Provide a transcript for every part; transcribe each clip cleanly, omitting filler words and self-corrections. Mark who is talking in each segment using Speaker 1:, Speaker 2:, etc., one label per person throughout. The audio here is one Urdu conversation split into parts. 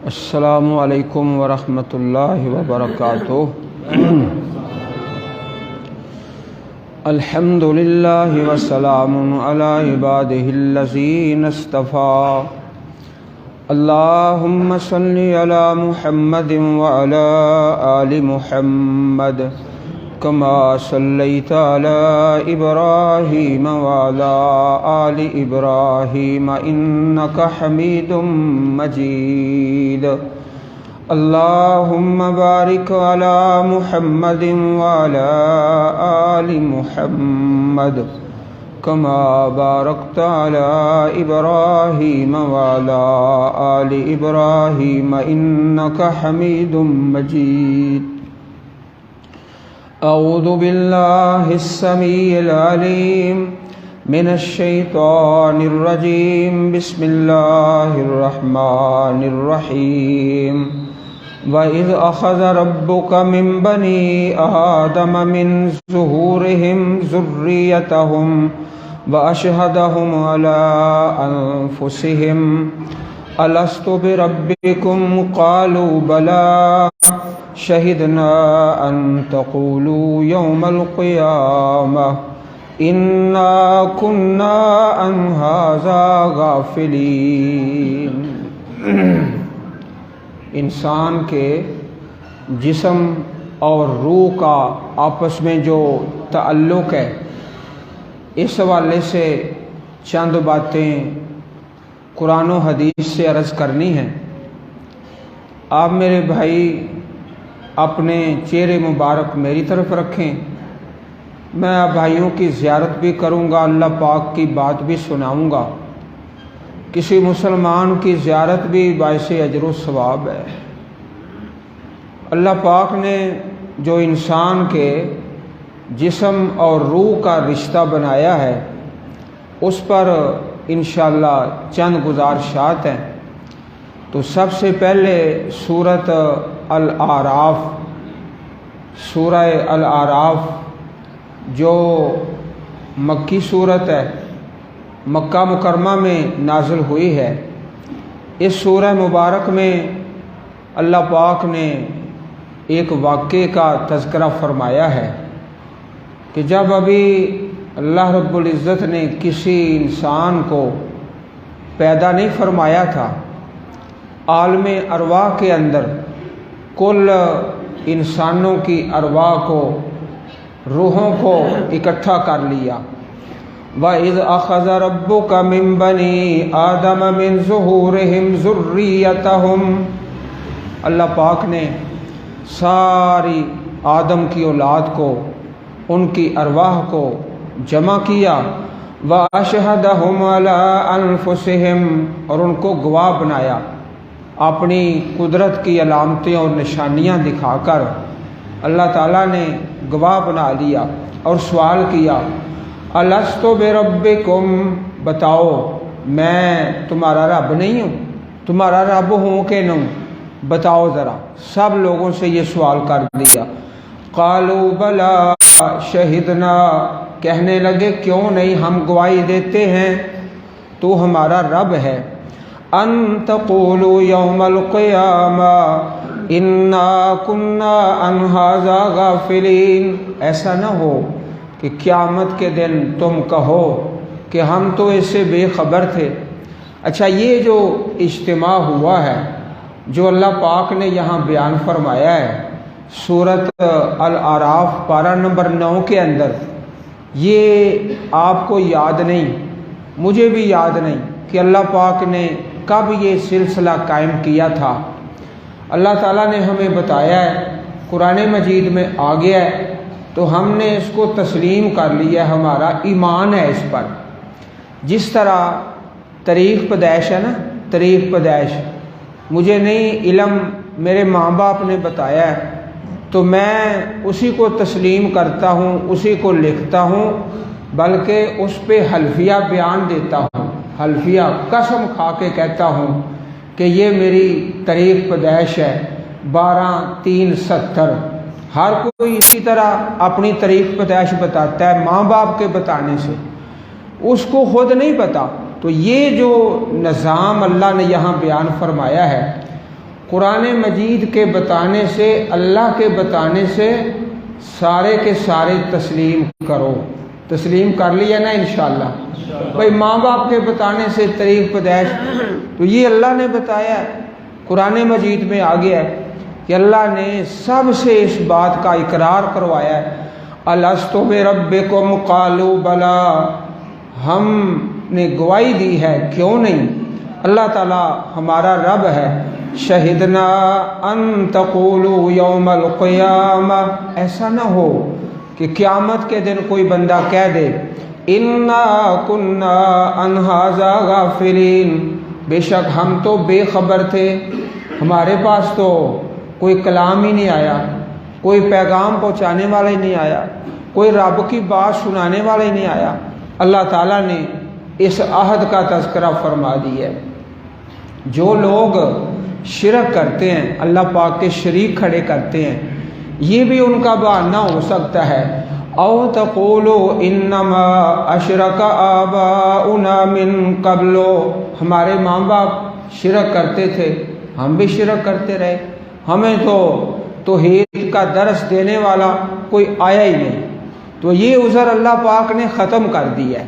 Speaker 1: السلام علیکم ورحمۃ اللہ وبرکاتہ۔ الحمد للہ وسلام علی عبادہ الذین اصطفیٰ۔ اللہم صلی علی محمد وعلی آل محمد کما صلیت علی ابراہیم وعلی آل ابراہیم انک حمید مجید۔ اللہم بارک علی محمد وعلی آل محمد کما بارکت علی ابراہیم وعلی آل ابراہیم انک حمید مجید۔ اعوذ باللہ السمیع العلیم من الشیطان الرجیم، بسم اللہ الرحمن الرحیم۔ وَإِذْ أَخَذَ رَبُّكَ مِنْ بَنِي آدَمَ مِنْ ظُهُورِهِمْ ذُرِّيَّتَهُمْ وَأَشْهَدَهُمْ عَلَىٰ أَنفُسِهِمْ أَلَسْتُ بِرَبِّكُمْ قَالُوا بَلَىٰ شَهِدْنَا أَن تَقُولُوا يَوْمَ الْقِيَامَةِ إِنَّا كُنَّا عَنْ هَٰذَا غَافِلِينَ۔ انسان کے جسم اور روح کا آپس میں جو تعلق ہے، اس حوالے سے چند باتیں قرآن و حدیث سے عرض کرنی ہیں۔ آپ میرے بھائی اپنے چہرے مبارک میری طرف رکھیں، میں آپ بھائیوں کی زیارت بھی کروں گا، اللہ پاک کی بات بھی سناؤں گا۔ کسی مسلمان کی زیارت بھی باعث اجر و ثواب ہے۔ اللہ پاک نے جو انسان کے جسم اور روح کا رشتہ بنایا ہے، اس پر انشاءاللہ چند گزارشات ہیں۔ تو سب سے پہلے سورۃ الاعراف، سورہ الاعراف جو مکی صورت ہے، مکہ مکرمہ میں نازل ہوئی ہے۔ اس سورہ مبارک میں اللہ پاک نے ایک واقعے کا تذکرہ فرمایا ہے کہ جب ابھی اللہ رب العزت نے کسی انسان کو پیدا نہیں فرمایا تھا، عالم ارواح کے اندر کل انسانوں کی ارواح کو، روحوں کو اکٹھا کر لیا۔ وَإِذْ أَخَذَ رَبُّكَ مِنْ بَنِي آدَمَ مِنْ ظُهُورِهِمْ ذُرِّيَّتَهُمْ، اللہ پاک نے ساری آدم کی اولاد کو، ان کی ارواح کو جمع کیا۔ وَأَشْهَدَهُمْ عَلَىٰ أَنفُسِهِمْ، اور ان کو گواہ بنایا، اپنی قدرت کی علامتیں اور نشانیاں دکھا کر اللہ تعالیٰ نے گواہ بنا لیا اور سوال کیا، الست بربکم، بتاؤ میں تمہارا رب نہیں ہوں؟ تمہارا رب ہوں کہ نہیں؟ بتاؤ ذرا۔ سب لوگوں سے یہ سوال کر دیا۔ قالوا بلا شہدنا، کہنے لگے کیوں نہیں، ہم گواہی دیتے ہیں تو ہمارا رب ہے۔ ان تقولوا یوم القیامہ انا کنا عن ھذا غافلین، ایسا نہ ہو کہ قیامت کے دن تم کہو کہ ہم تو اس سے بے خبر تھے۔ اچھا، یہ جو اجتماع ہوا ہے، جو اللہ پاک نے یہاں بیان فرمایا ہے سورۃ الاعراف پارہ نمبر 9 کے اندر، یہ آپ کو یاد نہیں، مجھے بھی یاد نہیں کہ اللہ پاک نے کب یہ سلسلہ قائم کیا تھا۔ اللہ تعالیٰ نے ہمیں بتایا ہے، قرآن مجید میں آ گیا ہے، تو ہم نے اس کو تسلیم کر لیا، ہمارا ایمان ہے اس پر۔ جس طرح تاریخ پیدائش ہے نا، تاریخ پیدائش مجھے نہیں علم، میرے ماں باپ نے بتایا ہے تو میں اسی کو تسلیم کرتا ہوں، اسی کو لکھتا ہوں، بلکہ اس پہ حلفیہ بیان دیتا ہوں، حلفیہ قسم کھا کے کہتا ہوں کہ یہ میری تاریخ پیدائش ہے 12/3/70۔ ہر کوئی اسی طرح اپنی تاریخ پیدائش بتاتا ہے ماں باپ کے بتانے سے، اس کو خود نہیں پتا۔ تو یہ جو نظام اللہ نے یہاں بیان فرمایا ہے، قرآن مجید کے بتانے سے، اللہ کے بتانے سے سارے کے سارے تسلیم کرو۔ تسلیم کر لیا نا انشاءاللہ؟ بھائی ماں باپ کے بتانے سے طریق پیدائش تو یہ اللہ نے بتایا ہے، قرآن مجید میں آ گیا ہے کہ اللہ نے سب سے اس بات کا اقرار کروایا ہے، الست بربکم قالوا بلا، ہم نے گواہی دی ہے، کیوں نہیں، اللہ تعالیٰ ہمارا رب ہے، شہدنا ان تقولوا یوم القیامہ، ایسا نہ ہو کہ قیامت کے دن کوئی بندہ کہہ دے انا کنا عن ھذا غافلین، بے شک ہم تو بے خبر تھے، ہمارے پاس تو کوئی کلام ہی نہیں آیا، کوئی پیغام پہنچانے والا ہی نہیں آیا، کوئی رب کی بات سنانے والا ہی نہیں آیا۔ اللہ تعالیٰ نے اس عہد کا تذکرہ فرما دیا ہے۔ جو لوگ شرک کرتے ہیں، اللہ پاک کے شریک کھڑے کرتے ہیں، یہ بھی ان کا بہانہ ہو سکتا ہے، او تقولوا انما اشرک آباؤنا من قبل، ہمارے ماں باپ شرک کرتے تھے، ہم بھی شرک کرتے رہے، ہمیں تو توحید کا درس دینے والا کوئی آیا ہی نہیں، تو یہ عذر اللہ پاک نے ختم کر دیا ہے۔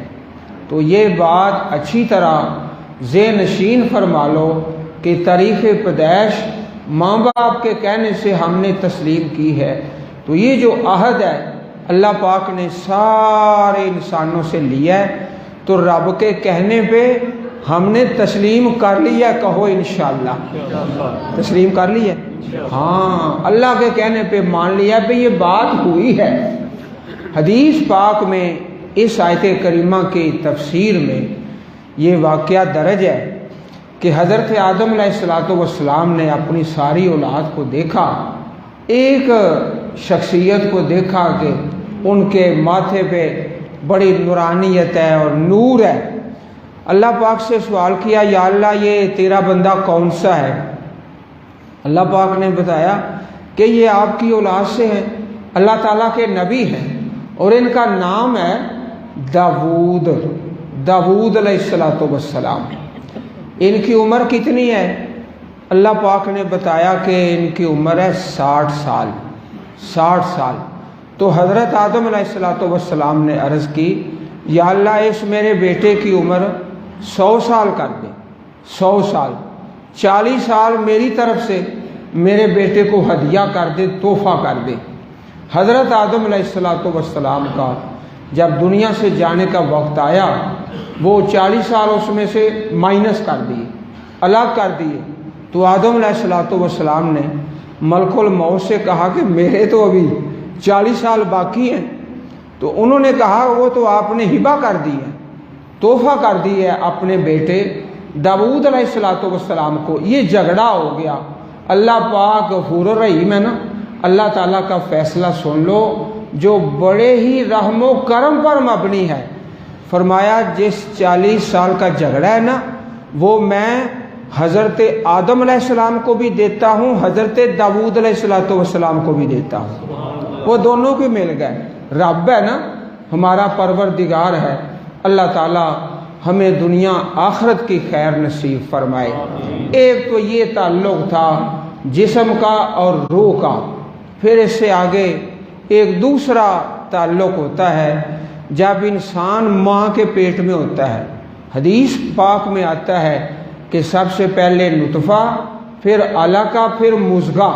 Speaker 1: تو یہ بات اچھی طرح ذہن نشین فرما لو کہ تاریخ پیدائش ماں باپ کے کہنے سے ہم نے تسلیم کی ہے۔ تو یہ جو عہد ہے اللہ پاک نے سارے انسانوں سے لیا ہے، تو رب کے کہنے پہ ہم نے تسلیم کر لیا، کہو انشاءاللہ، تسلیم کر لیا، ہاں اللہ کے کہنے پہ مان لیا پہ یہ بات ہوئی ہے۔ حدیث پاک میں اس آیت کریمہ کی تفسیر میں یہ واقعہ درج ہے کہ حضرت آدم علیہ السلام نے اپنی ساری اولاد کو دیکھا، ایک شخصیت کو دیکھا کہ ان کے ماتھے پہ بڑی نورانیت ہے اور نور ہے۔ اللہ پاک سے سوال کیا، یا اللہ یہ تیرا بندہ کون سا ہے؟ اللہ پاک نے بتایا کہ یہ آپ کی اولاد سے ہیں، اللہ تعالیٰ کے نبی ہیں، اور ان کا نام ہے داود علیہ السلام۔ ان کی عمر کتنی ہے؟ اللہ پاک نے بتایا کہ ان کی عمر ہے 60 سال۔ تو حضرت آدم علیہ السلام نے عرض کی، یا اللہ اس میرے بیٹے کی عمر 100 سال کر دے، 100 سال، 40 سال میری طرف سے میرے بیٹے کو ہدیہ کر دے، تحفہ کر دے۔ حضرت آدم علیہ السلام کا جب دنیا سے جانے کا وقت آیا، وہ 40 سال اس میں سے مائنس کر دیے، الگ کر دیے، تو آدم علیہ السلام نے ملک الموت سے کہا کہ میرے تو ابھی 40 سال باقی ہیں۔ تو انہوں نے کہا وہ تو آپ نے ہبہ کر دی ہے، تحفہ کر دی ہے اپنے بیٹے داود علیہ السلام کو۔ یہ جھگڑا ہو گیا۔ اللہ پاک غفور الرحیم ہے نا، اللہ تعالیٰ کا فیصلہ سن لو جو بڑے ہی رحم و کرم پر مبنی ہے۔ فرمایا جس 40 سال کا جھگڑا ہے نا، وہ میں حضرت آدم علیہ السلام کو بھی دیتا ہوں، حضرت داود علیہ السلام کو بھی دیتا ہوں، وہ دونوں کو مل گئے۔ رب ہے نا، ہمارا پروردگار ہے، اللہ تعالیٰ ہمیں دنیا آخرت کی خیر نصیب فرمائے۔ ایک تو یہ تعلق تھا جسم کا اور روح کا، پھر اس سے آگے ایک دوسرا تعلق ہوتا ہے جب انسان ماں کے پیٹ میں ہوتا ہے۔ حدیث پاک میں آتا ہے کہ سب سے پہلے نطفہ، پھر علقہ، پھر مضغہ،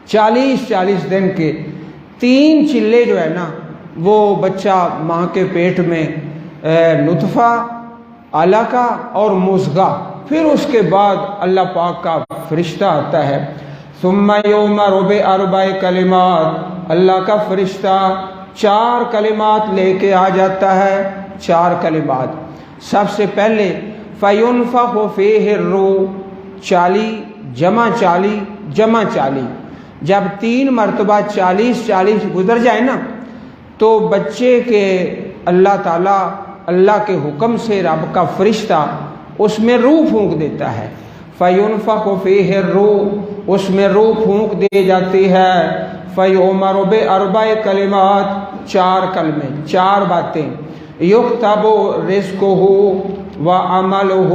Speaker 1: 40 دن کے 3 چلے جو ہے نا، وہ بچہ ماں کے پیٹ میں نطفہ، علقہ اور مضغہ، پھر اس کے بعد اللہ پاک کا فرشتہ آتا ہے۔ ثم یؤمر باربع کلمات، اللہ کا فرشتہ 4 کلمات لے کے آ جاتا ہے، 4 کلمات۔ سب سے پہلے فینفخ فیہ الروح، 40 جمع 40، جب 3 مرتبہ 40 گزر جائے نا، تو بچے کے اللہ تعالیٰ اللہ کے حکم سے رب کا فرشتہ اس میں روح پھونک دیتا ہے۔ فینفخ فیہ الروح، اس میں روح پھونک دی جاتی ہے۔ فیؤمر باربع کلمات، 4 کلمے، 4 باتیں۔ یکتب رزقہ وعملہ،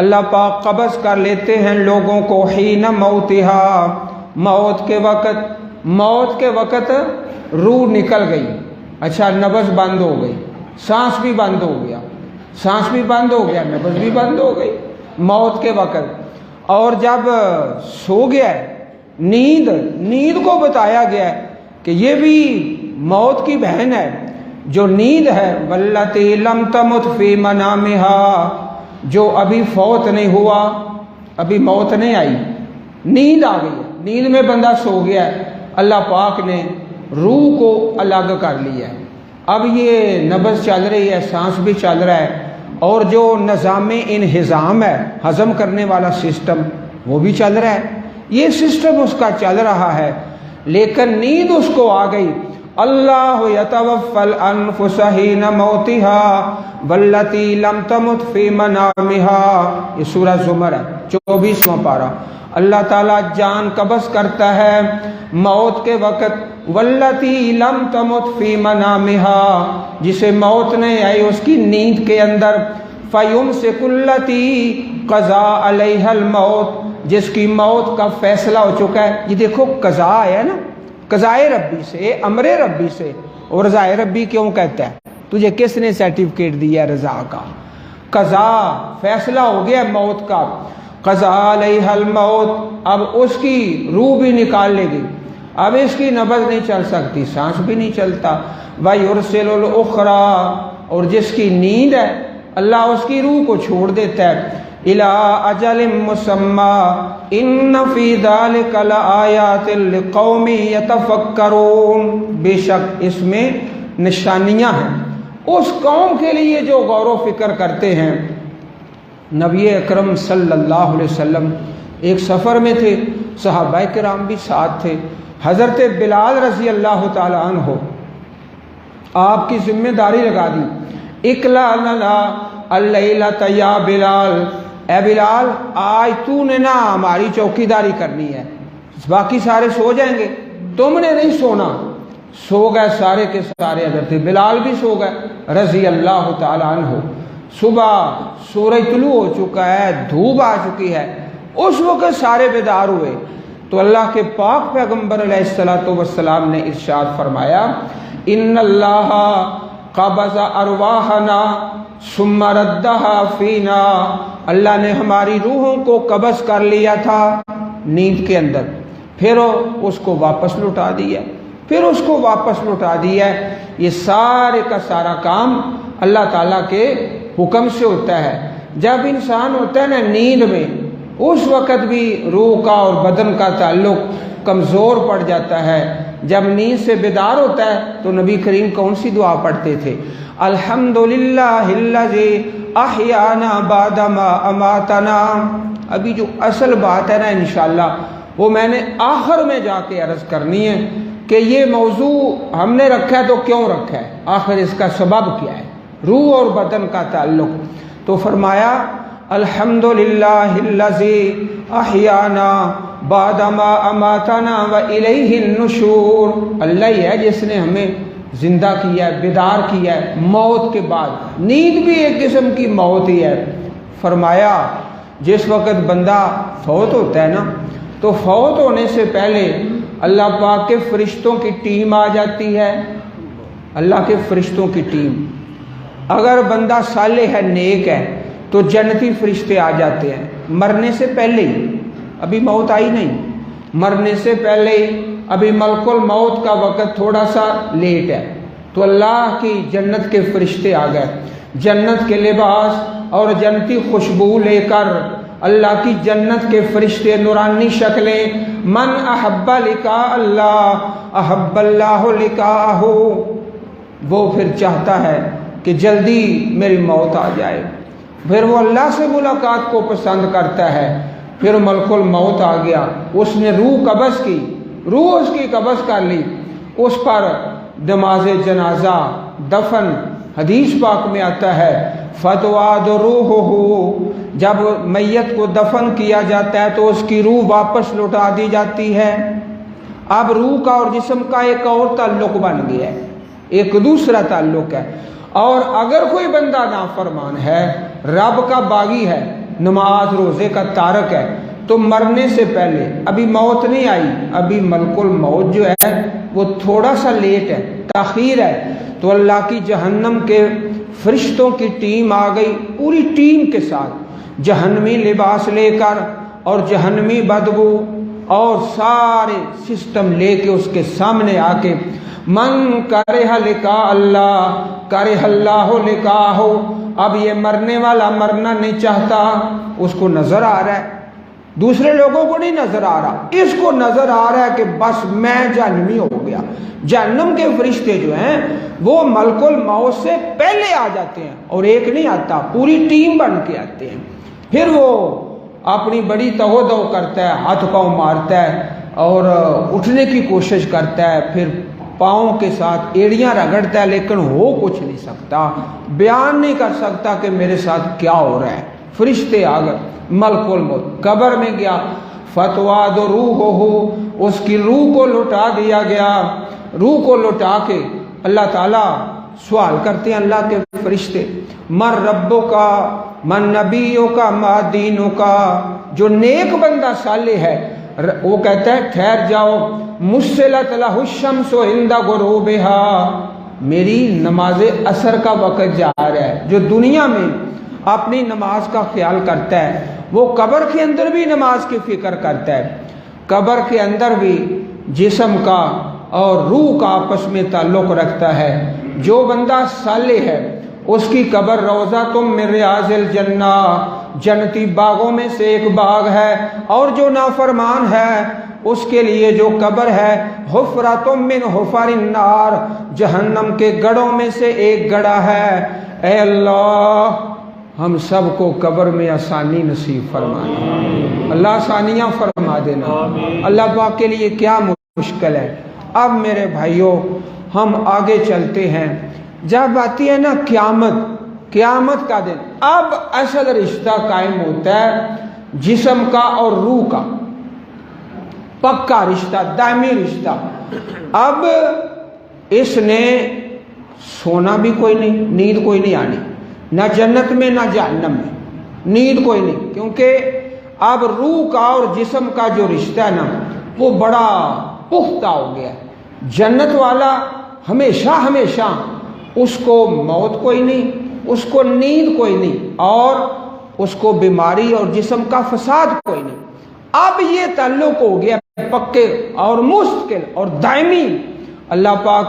Speaker 1: اللہ پاک قبض کر لیتے ہیں لوگوں کو حین موتہا، موت کے وقت روح نکل گئی، اچھا نبض بند ہو گئی، سانس بھی بند ہو گیا، نبض بھی بند ہو گئی موت کے وقت۔ اور جب سو گیا نیند کو بتایا گیا کہ یہ بھی موت کی بہن ہے جو نیند ہے، واللتی لم تمت فی منامہا، جو ابھی فوت نہیں ہوا، ابھی موت نہیں آئی، نیند آ گئی، نیند میں بندہ سو گیا ہے، اللہ پاک نے روح کو الگ کر لیا ہے۔ اب یہ نبض چل رہی ہے، سانس بھی چل رہا ہے، اور جو نظام انہضام ہے، ہضم کرنے والا سسٹم، وہ بھی چل رہا ہے، یہ سسٹم اس کا چل رہا ہے، لیکن نیند اس کو آ گئی۔ اللہ یتوفی الانفس حین موتها واللتی لم تمت فی منامها، یہ سورہ زمر ہے 24واں پارہ۔ اللہ تعالیٰ جان قبض کرتا ہے موت کے وقت، واللتی لم تمت فی منامها، جسے موت نہیں آئی اس کی نیند کے اندر، فیمسک التی قضا علیہا الموت، جس کی موت کا فیصلہ ہو چکا ہے۔ یہ دیکھو قضا ہے نا، قضائے ربی سے، امر ربی سے، اور رضائے ربی کیوں کہتا ہے؟ تجھے کس نے سرٹیفکیٹ دیا رضا کا؟ قضا، فیصلہ ہو گیا موت کا، قضا علیہ الموت، اب اس کی روح بھی نکال لے گی، اب اس کی نبض نہیں چل سکتی، سانس بھی نہیں چلتا۔ وَيُرْسِلُ الْأُخْرَى، اور جس کی نیند ہے اللہ اس کی روح کو چھوڑ دیتا ہے، إِلَىٰ أَجَلٍ مُّسَمًّى إِنَّ فِي ذَلِكَ لَآيَاتٍ لِقَوْمٍ يَتَفَكَّرُونَ، بے شک اس میں نشانیاں ہیں اس قوم کے لیے جو غور و فکر کرتے ہیں۔ نبی اکرم صلی اللہ علیہ وسلم ایک سفر میں تھے، صحابہ کرام بھی ساتھ تھے، حضرت بلال رضی اللہ تعالی عنہ آپ کی ذمہ داری لگا دی، اکلا لنا اللیلۃ یا بلال، اے بلال آج تو نے نا ہماری چوکی داری کرنی ہے، باقی سارے سو جائیں گے، تم نے نہیں سونا۔ سو گئے سارے کے سارے، حضرت بلال بھی سو گئے رضی اللہ تعالی عنہ۔ صبح سورج طلوع ہو چکا ہے، دھوپ آ چکی ہے، اس وقت سارے بیدار ہوئے تو اللہ کے پاک پیغمبر علیہ الصلوۃ والسلام نے ارشاد فرمایا، ان اللہ قبض ارواحنا ثم ردها فینا، اللہ نے ہماری روحوں کو قبض کر لیا تھا نیند کے اندر، پھر اس کو واپس لوٹا دیا، یہ سارے کا سارا کام اللہ تعالیٰ کے حکم سے ہوتا ہے۔ جب انسان ہوتا ہے نا نیند میں، اس وقت بھی روح کا اور بدن کا تعلق کمزور پڑ جاتا ہے۔ جب نیند سے بیدار ہوتا ہے تو نبی کریم کون سی دعا پڑھتے تھے؟ الحمدللہ الذی احیانا بعد ما اماتنا۔ ابھی جو اصل بات ہے نا انشاءاللہ وہ میں نے آخر میں جا کے عرض کرنی ہے کہ یہ موضوع ہم نے رکھا ہے تو کیوں رکھا ہے، آخر اس کا سبب کیا ہے، روح اور بدن کا تعلق۔ تو فرمایا الحمدللہ الذی احیانا بعد ما اماتنا والیہ النشور، اللہ ہی ہے جس نے ہمیں زندہ کیا ہے، بیدار کیا ہے موت کے بعد، نیند بھی ایک قسم کی موت ہی ہے۔ فرمایا جس وقت بندہ فوت ہوتا ہے نا تو فوت ہونے سے پہلے اللہ پاک کے فرشتوں کی ٹیم آ جاتی ہے، اللہ کے فرشتوں کی ٹیم، اگر بندہ صالح ہے نیک ہے تو جنتی فرشتے آ جاتے ہیں مرنے سے پہلے ہی، ابھی موت آئی نہیں، مرنے سے پہلے ہی، ابھی ملک الموت کا وقت تھوڑا سا لیٹ ہے تو اللہ کی جنت کے فرشتے آ گئے، جنت کے لباس اور جنتی خوشبو لے کر اللہ کی جنت کے فرشتے نورانی شکلیں، من احب لقاء اللہ احب اللہ لقاءہ، وہ پھر چاہتا ہے کہ جلدی میری موت آ جائے، پھر وہ اللہ سے ملاقات کو پسند کرتا ہے۔ پھر ملک الموت آ گیا، اس نے روح قبض کی، روح اس کی قبض کر لی، اس پر نماز جنازہ دفن، حدیث پاک میں آتا ہے فتواد روحہ، جب میت کو دفن کیا جاتا ہے تو اس کی روح واپس لوٹا دی جاتی ہے۔ اب روح کا اور جسم کا ایک اور تعلق بن گیا ہے، ایک دوسرا تعلق ہے۔ اور اگر کوئی بندہ نافرمان ہے، رب کا باغی ہے، نماز روزے کا تارک ہے، تو مرنے سے پہلے ابھی موت نہیں آئی، ابھی ملک الموت جو ہے وہ تھوڑا سا لیٹ ہے، تاخیر ہے، تو اللہ کی جہنم کے فرشتوں کی ٹیم آ گئی، پوری ٹیم کے ساتھ جہنمی لباس لے کر اور جہنمی بدبو اور سارے سسٹم لے کے اس کے سامنے آ کے من کرہ لقاء اللہ کرہ اللہ لقاءہ، اب یہ مرنے والا مرنا نہیں چاہتا، اس کو نظر آ رہا ہے، دوسرے لوگوں کو نہیں نظر آ رہا، اس کو نظر آ رہا ہے کہ بس میں جہنمی ہو گیا۔ جہنم کے فرشتے جو ہیں وہ ملک الموت سے پہلے آ جاتے ہیں، اور ایک نہیں آتا، پوری ٹیم بن کے آتے ہیں، پھر وہ اپنی بڑی تہو کرتا ہے، ہاتھ پاؤں مارتا ہے اور اٹھنے کی کوشش کرتا ہے، پھر پاؤں کے ساتھ ایڑیاں رگڑتا ہے، لیکن ہو کچھ نہیں سکتا، بیان نہیں کر سکتا کہ میرے ساتھ کیا ہو رہا ہے۔ فرشتے آ گئے، ملک الموت قبر میں گیا، فتوا دو روح ہو، اس کی روح کو لٹا دیا گیا، روح کو لٹا کے اللہ تعالیٰ سوال کرتے ہیں اللہ کے فرشتے، من ربوں کا، من نبیوں کا، ما دینوں کا۔ جو نیک بندہ صالح ہے وہ کہتا ہے ٹھہر جاؤ، مسلت لہ الشمس عند غروبها، میری نماز عصر کا وقت جا رہا ہے۔ جو دنیا میں اپنی نماز کا خیال کرتا ہے وہ قبر کے اندر بھی نماز کی فکر کرتا ہے، قبر کے اندر بھی جسم کا اور روح کا آپس میں تعلق رکھتا ہے۔ جو بندہ صالح ہے اس کی قبر روضہ من ریاض الجنہ، جنتی باغوں میں سے ایک باغ ہے، اور جو نافرمان ہے اس کے لیے جو قبر ہے حفرۃ من حفر النار، جہنم کے گڑھوں میں سے ایک گڑھا ہے۔ اے اللہ ہم سب کو قبر میں آسانی نصیب فرمانا، اللہ آسانیاں فرما دینا، اللہ پاک کے لیے کیا مشکل ہے۔ اب میرے بھائیوں ہم آگے چلتے ہیں، جب آتی ہے نا قیامت کا دن، اب اصل رشتہ قائم ہوتا ہے جسم کا اور روح کا، پکا رشتہ، دائمی رشتہ۔ اب اس نے سونا بھی کوئی نہیں، نیند کوئی نہیں آنی، نہ جنت میں نہ جہنم میں، نیند کوئی نہیں، کیونکہ اب روح کا اور جسم کا جو رشتہ ہے نا وہ بڑا پختہ ہو گیا ہے۔ جنت والا ہمیشہ اس کو موت کوئی نہیں، اس کو نیند کوئی نہیں، اور اس کو بیماری اور جسم کا فساد کوئی نہیں۔ اب یہ تعلق ہو گیا پکے اور مستقل اور دائمی۔ اللہ پاک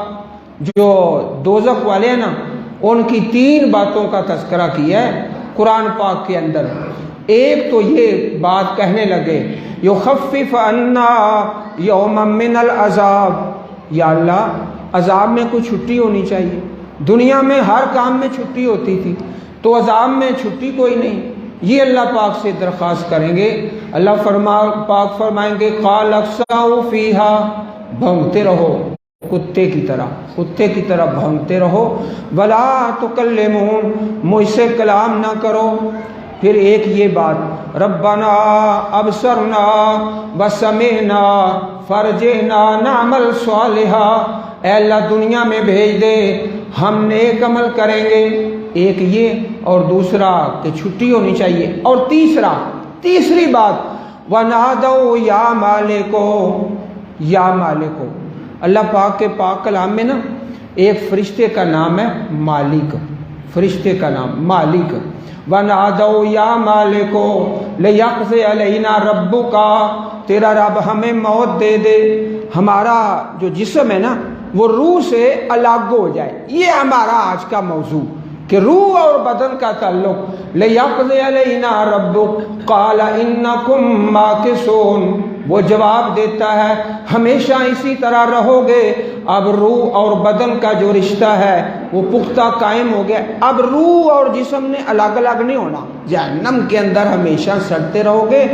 Speaker 1: جو دوزخ والے ہیں نا ان کی 3 باتوں کا تذکرہ کیا ہے قرآن پاک کے اندر۔ ایک تو یہ بات کہنے لگے یخفف عنا یوما من العذاب، یا اللہ عذاب میں کوئی چھٹی ہونی چاہیے، دنیا میں ہر کام میں چھٹی ہوتی تھی، تو عذاب میں چھٹی کوئی نہیں۔ یہ اللہ پاک سے درخواست کریں گے، اللہ پاک فرمائیں گے قال اخسؤ فیہا، بھونکتے رہو کتے کی طرح بھونکتے رہو، ولا تکلمون، مجھ سے کلام نہ کرو۔ پھر ایک یہ بات ربنا ابصرنا وسمعنا فرجعنا نعمل صالحا، اے اللہ دنیا میں بھیج دے، ہم نیک عمل کریں گے۔ ایک یہ، اور دوسرا کہ چھٹی ہونی چاہیے، اور تیسری بات وَنَادَوْا یا مالکو، یا مالکو۔ اللہ پاک کے پاک کلام میں نا ایک فرشتے کا نام ہے مالک، فرشتے کا نام مالک۔ وَنَادَوْا یا مالکو لِيَقْضِيَ عَلَيْنَا رَبُّكَ، تیرا رب ہمیں موت دے دے، ہمارا جو جسم ہے نا وہ روح سے الگ ہو جائے۔ یہ ہمارا آج کا موضوع کہ روح اور بدن کا تعلق۔ لِيَقْضِيَ عَلَيْنَا رَبُّكَ قَالَ إِنَّكُمْ مَاكِثُونَ، وہ جواب دیتا ہے ہمیشہ اسی طرح رہو گے۔ اب روح اور بدن کا جو رشتہ ہے وہ پختہ قائم ہو گیا۔ اب روح اور جسم نے الگ الگ نہیں ہونا، جہنم کے اندر ہمیشہ سڑتے رہو گے،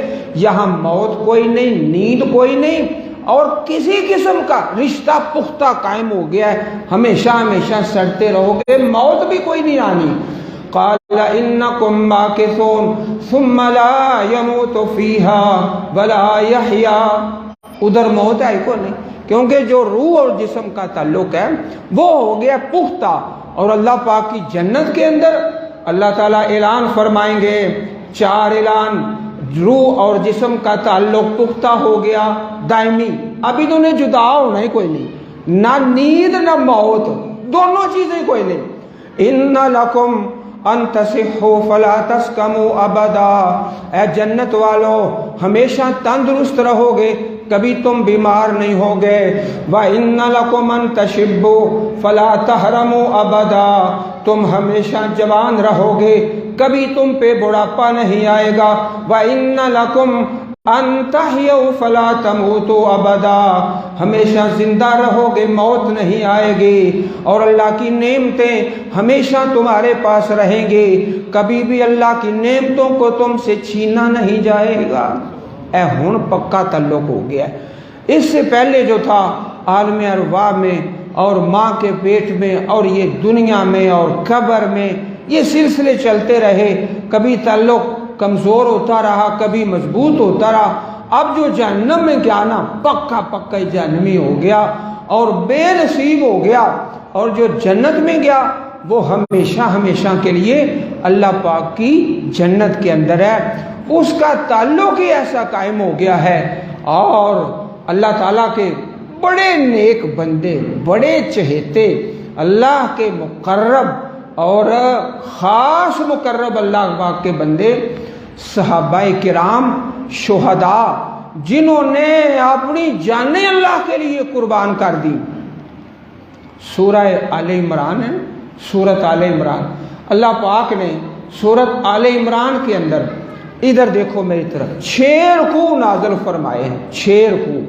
Speaker 1: یہاں موت کوئی نہیں، نیند کوئی نہیں، اور کسی قسم کا رشتہ پختہ قائم ہو گیا ہے، ہمیشہ سڑتے رہو گے، موت بھی کوئی نہیں آنی۔ قال انکم ماکثون ثم لا يموت فیہا ولا یحیا، ادھر موت ہے کو نہیں، کیونکہ جو روح اور جسم کا تعلق ہے وہ ہو گیا پختہ۔ اور اللہ پاک کی جنت کے اندر اللہ تعالیٰ اعلان فرمائیں گے 4 اعلان، روح اور جسم کا تعلق پختہ ہو گیا دائمی، ابھی تو انہیں جدا ہونا ہی کوئی نہیں، نہ نیند نہ موت، دونوں چیزیں کوئی نہیں۔ ان لکم ان تصحوا فلا تسقموا ابدا، اے جنت والو ہمیشہ تندرست رہو گے، کبھی تم بیمار نہیں ہوگے۔ وَإِنَّ لَكُمْ أَن تَشِبُّوا فَلَا تَحْرَمُوا أَبَدًا، تم ہمیشہ جوان رہو گے، کبھی تم پہ بڑھاپا نہیں آئے گا۔ وَإِنَّ لَكُمْ أَن تَحْيَوْا فَلَا تَمُوتُوا أَبَدًا، ہمیشہ زندہ رہو گے، موت نہیں آئے گی، اور اللہ کی نعمتیں ہمیشہ تمہارے پاس رہیں گی، کبھی بھی اللہ کی نعمتوں کو تم سے چھینا نہیں جائے گا۔ اے ہن پکا تعلق ہو گیا ہے۔ اس سے پہلے جو تھا عالم ارواح میں اور ماں کے پیٹ میں اور یہ دنیا میں اور قبر میں، یہ سلسلے چلتے رہے، کبھی تعلق کمزور ہوتا رہا، کبھی مضبوط ہوتا رہا۔ اب جو جہنم میں گیا نا، پکا پکا جہنمی ہو گیا اور بے نصیب ہو گیا، اور جو جنت میں گیا وہ ہمیشہ ہمیشہ کے لیے اللہ پاک کی جنت کے اندر ہے، اس کا تعلق ہی ایسا قائم ہو گیا ہے۔ اور اللہ تعالیٰ کے بڑے نیک بندے، بڑے چہیتے، اللہ کے مقرب اور خاص مقرب اللہ پاک کے بندے، صحابہ کرام، شہداء، جنہوں نے اپنی جانیں اللہ کے لیے قربان کر دی۔ سورہ آل عمران ہے، سورت آل عمران، اللہ پاک نے سورت آل عمران کے اندر، ادھر دیکھو میری طرف، 6 رکوع نازل فرمائے ہیں، 6 رکوع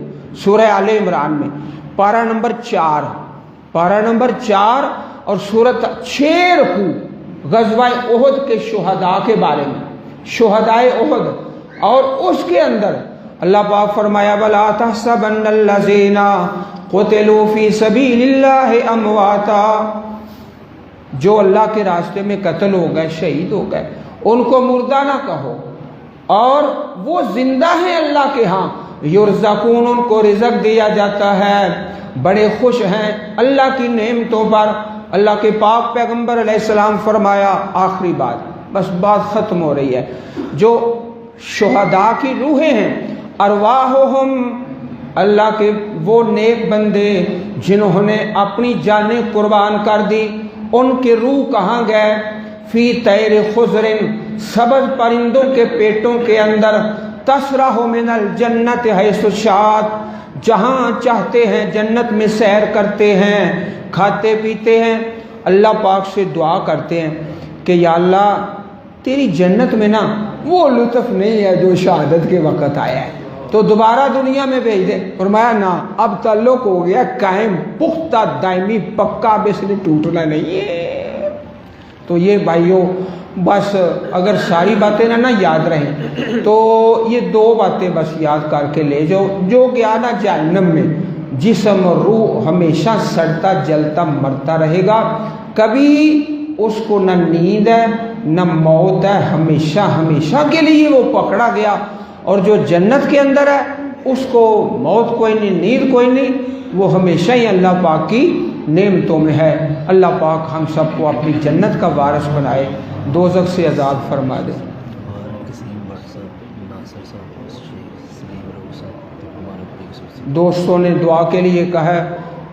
Speaker 1: سورہ آل عمران میں، پارہ نمبر 4، پارہ نمبر 4 اور سورت 6 رکوع غزوہ احد کے شہداء کے بارے میں، شہداء احد، اور اس کے اندر اللہ پاک فرمایا وَلَا تَحْسَبَنَّ الَّذِينَ قُتِلُوا فِي سَبِيلِ اللَّهِ أَمْوَاتًا، جو اللہ کے راستے میں قتل ہو گئے، شہید ہو گئے، ان کو مردہ نہ کہو، اور وہ زندہ ہیں اللہ کے ہاں، یرزقون، ان کو رزق دیا جاتا ہے، بڑے خوش ہیں اللہ کی نعمتوں پر۔ اللہ کے پاک پیغمبر علیہ السلام فرمایا، آخری بات، بس بات ختم ہو رہی ہے، جو شہداء کی روحیں ہیں، ارواحہم، اللہ کے وہ نیک بندے جنہوں نے اپنی جانیں قربان کر دی، ان کے روح کہاں گئے؟ فی طیر خضر، سبز پرندوں کے پیٹوں کے اندر، تسرح من الجنت حیث شاءت، جہاں چاہتے ہیں جنت میں سیر کرتے ہیں، کھاتے پیتے ہیں، اللہ پاک سے دعا کرتے ہیں کہ یا اللہ تیری جنت میں نا وہ لطف نہیں ہے جو شہادت کے وقت آیا ہے، تو دوبارہ دنیا میں بھیج دے۔ فرمایا نا، اب تعلق ہو گیا قائم، پختہ، دائمی، پکا، اب اس نے ٹوٹنا نہیں ہے۔ تو یہ بھائیوں، بس اگر ساری باتیں نہ یاد رہیں تو یہ 2 باتیں بس یاد کر کے لے جاؤ۔ جو گیا نا جہنم میں، جسم اور روح ہمیشہ سڑتا جلتا مرتا رہے گا، کبھی اس کو نہ نیند ہے نہ موت ہے، ہمیشہ ہمیشہ کے لیے وہ پکڑا گیا۔ اور جو جنت کے اندر ہے اس کو موت کوئی نہیں، نیند کوئی نہیں، وہ ہمیشہ ہی اللہ پاک کی نعمتوں میں ہے۔ اللہ پاک ہم سب کو اپنی جنت کا وارث بنائے، دوزخ سے آزاد فرما دے۔ دوستوں نے دعا کے لیے کہا ہے،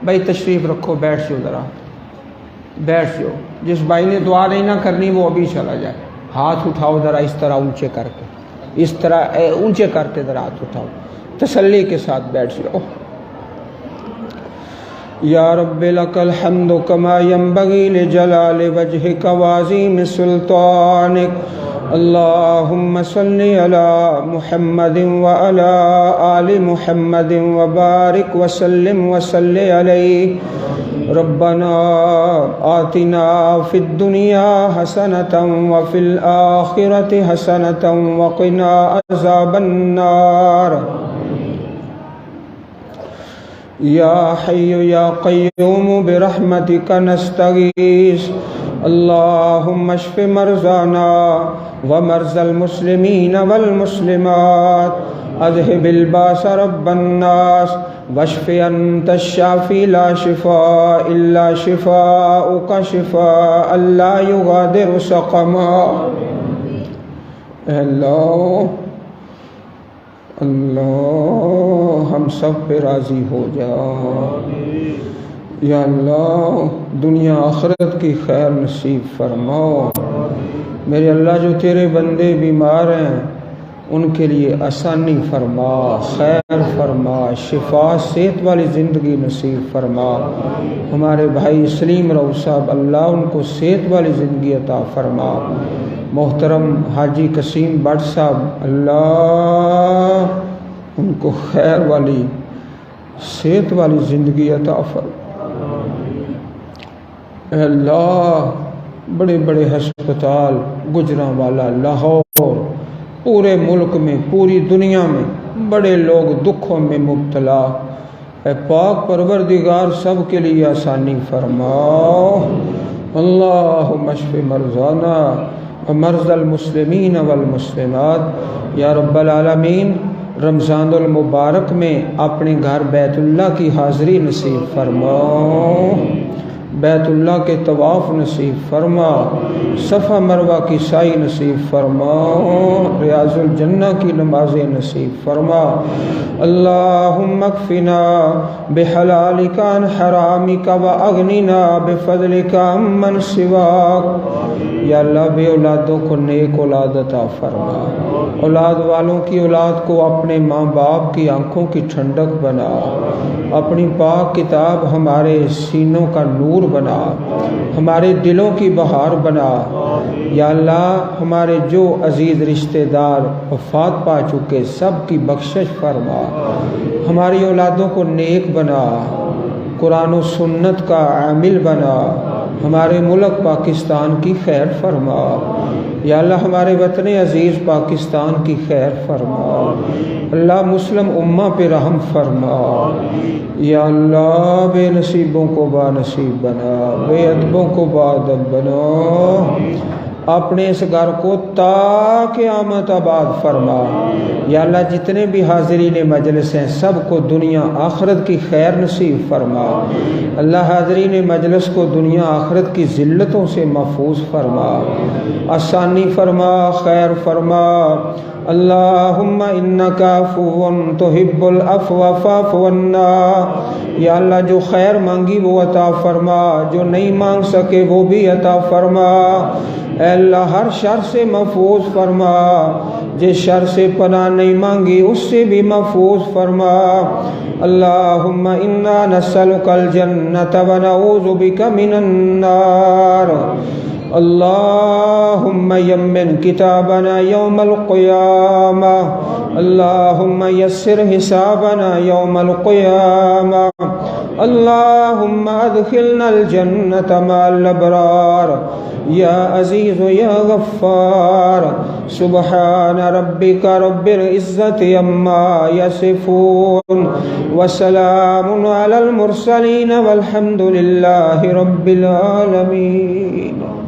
Speaker 1: بھائی تشریف رکھو، بیٹھ جاؤ، ذرا بیٹھ جاؤ، جس بھائی نے دعا نہیں نہ کرنی وہ ابھی چلا جائے، ہاتھ اٹھاؤ ذرا اس طرح اونچے کر کے، اس طرح اونچے کرتے ذرا ہاتھ اٹھاؤ، تسلی کے ساتھ بیٹھ جاؤ۔ یا رب لک الحمد کما ینبغی لجلال وجہک وعظیم سلطانک، اللہم صلی علی محمد وعلی آل محمد وبارک وسلم وصلی علیہ۔ ربنا آتنا فی الدنیا حسنۃ وفی الآخرۃ حسنۃ وقنا عذاب النار۔ یا حی یا قیوم برحمتک نستغیث، اللہم اشف مرضانا ومرضى المسلمین والمسلمات، اذهب الباس رب الناس واشف انت الشافی لا شفاء الا شفاءک شفاء لا یغادر سقما۔ اے اللہ اللہ ہم سب پہ راضی ہو جا یا اللہ، دنیا آخرت کی خیر نصیب فرماؤ۔ میرے اللہ جو تیرے بندے بیمار ہیں ان کے لیے آسانی فرما، خیر فرما، شفا صحت والی زندگی نصیب فرما۔ ہمارے بھائی سلیم رو صاحب، اللہ ان کو صحت والی زندگی عطا فرما۔ محترم حاجی قسیم بٹ صاحب، اللہ ان کو خیر والی صحت والی زندگی عطا فرما۔ اے اللہ بڑے بڑے ہسپتال گجرانوالہ، لاہور، پورے ملک میں، پوری دنیا میں بڑے لوگ دکھوں میں مبتلا، اے پاک پروردگار سب کے لیے آسانی فرماؤ۔ اللہم اشف مرضانا ومرضى المسلمین والمسلمات۔ یا رب العالمین، رمضان المبارک میں اپنے گھر بیت اللہ کی حاضری نصیب فرماؤ، بیت اللہ کے طواف نصیب فرما، صفا مروہ کی سعی نصیب فرما، ریاض الجنہ کی نمازیں نصیب فرما۔ اللہم اکفنا بحلالک عن حرامک واغننا بفضلک عمن سواک۔ یا اللہ بے اولادوں کو نیک اولاد عطا فرما، اولاد والوں کی اولاد کو اپنے ماں باپ کی آنکھوں کی ٹھنڈک بنا، اپنی پاک کتاب ہمارے سینوں کا نور بنا، ہمارے دلوں کی بہار بنا۔ یا اللہ ہمارے جو عزیز رشتہ دار وفات پا چکے سب کی بخشش فرما، ہماری اولادوں کو نیک بنا، قرآن و سنت کا عامل بنا، ہمارے ملک پاکستان کی خیر فرما۔ یا اللہ ہمارے وطن عزیز پاکستان کی خیر فرما، اللہ مسلم امہ پہ رحم فرما۔ یا اللہ بے نصیبوں کو با نصیب بنا، بے ادبوں کو با ادب بنا، اپنے اس گھر کو تا قیامت آباد فرما۔ یا اللہ جتنے بھی حاضرین مجلس ہیں سب کو دنیا آخرت کی خیر نصیب فرما، اللہ حاضرین مجلس کو دنیا آخرت کی ذلتوں سے محفوظ فرما، آسانی فرما، خیر فرما۔ اللہم انکا عفو تحب العفو فاعف عنا۔ یا اللہ جو خیر مانگی وہ عطا فرما، جو نہیں مانگ سکے وہ بھی عطا فرما۔ اے اللہ ہر شر سے محفوظ فرما، جس شر سے پناہ نہیں مانگی اس سے بھی محفوظ فرما۔ اللہم انا نسألک الجنۃ ونعوذ بک من النار۔ اللہم یمن کتابنا یوم القیامہ، اللہم یسر حسابنا یوم القیامہ، اللہم ادخلنا الجنۃ مع الابرار یا عزیز یا غفار۔ سبحان ربک رب العزت عما یصفون وسلام علی المرسلین والحمد للہ رب العالمین۔